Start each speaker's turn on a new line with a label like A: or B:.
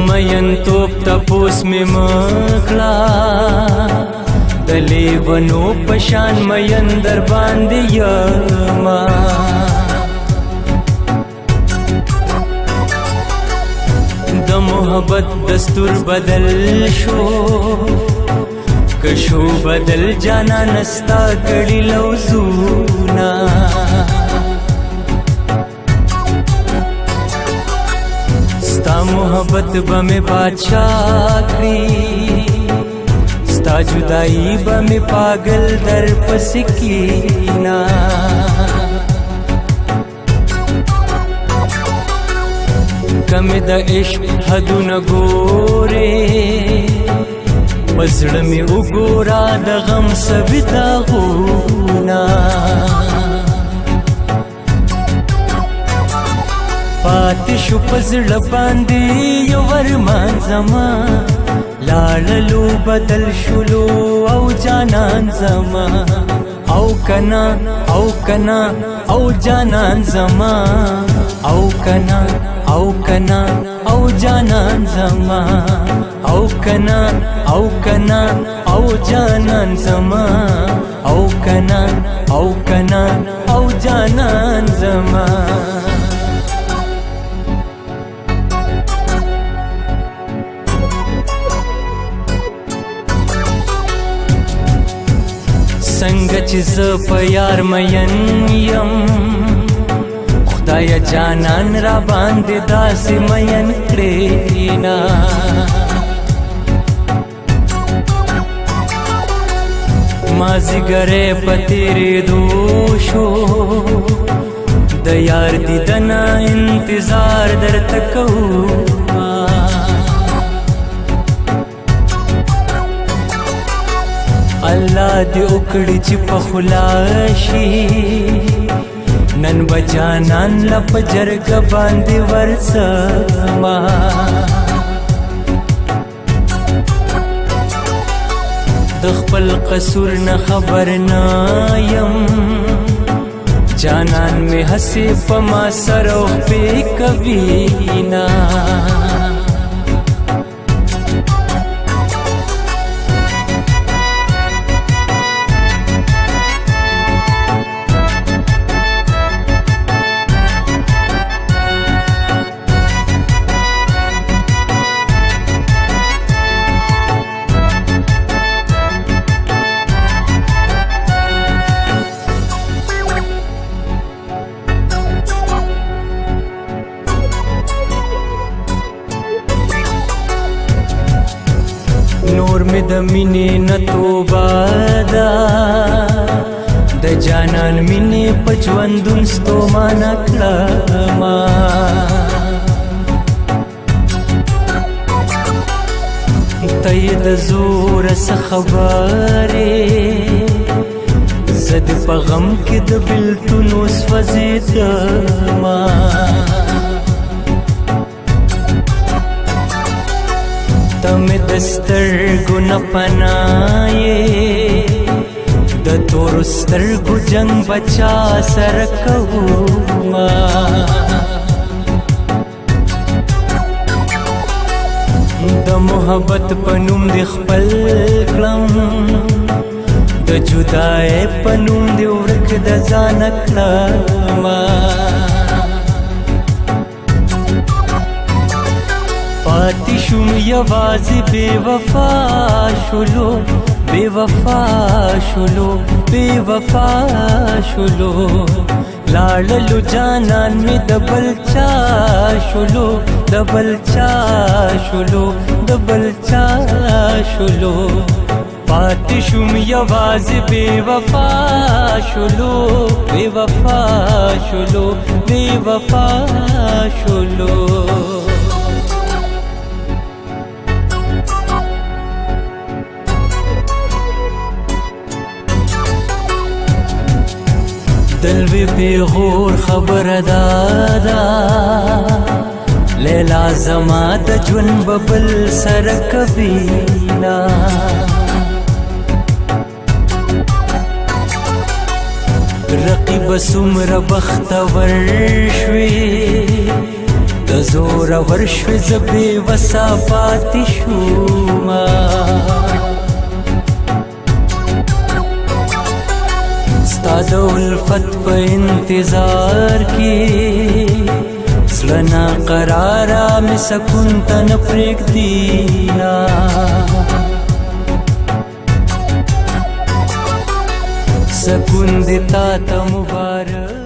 A: مین توپ تپوس می مکړه د لیونو پشان مین در باندې یما د محبت دستور بدل شو کشو بدل جانا نستا کړي لوزونا ستا محبت به می بادشاہ کړي ستا جدائی به می پاگل در پس کینا کمی د عشق حدونه ګورې پزړه می وګورا د غم سوي داغونه پاتې شو پزړه باندې یو ارمان زما لاړلو بدل شلو او جانان زما او کنا او کنا او جانان زما او کنا او کنا او جانان زما او کنا او کنا او جانان زما او کنا او کنا او جانان زما څنګه چې زه په یار مین یم خدای جانان را باندې داسې مین کړې نا مازیګری په تېرېدو شو د یار دیدنه انتظار درته کومه الله دې وکړي چې په خلاشي نن بجانان لپ جرګ باندې ورسما د خپل قصور نه خبر نه یم جانان می هسي په ما سره په کوي نا نور می د مینې نه توبه ده د جانان مینې په ژوندون ستومانه کړمه ته یې د زوره څه خبرې زه د په غم کې د بېلتونو سوځېدمه تمه دسترګو نه پناه د تورو سترګو جنګ بچا سره کومه د محبت په نوم دې خپل کړم د جدای په نوم دې ورک د ځان کړمه پاتې شوم یوازې بې وفا شولو بې وفا شولو بې وفا شولو لاړلو جانان مې د بل چا شولو د بل چا شولو د بل چا شولو پاتې شوم یوازې بې وفا شولو بې وفا شولو بې وفا شولو دل وی پیغور خبر دادا لیلا زما د ژوند ببل سره کبینا رقیب سمر بختور شوی د زور ورشو زبې وسا پاتې شوما ستا د الفت په انتظار کې زړه ناقراره مې سکون ته نه پرېږدي سکون دې تا ته مبارک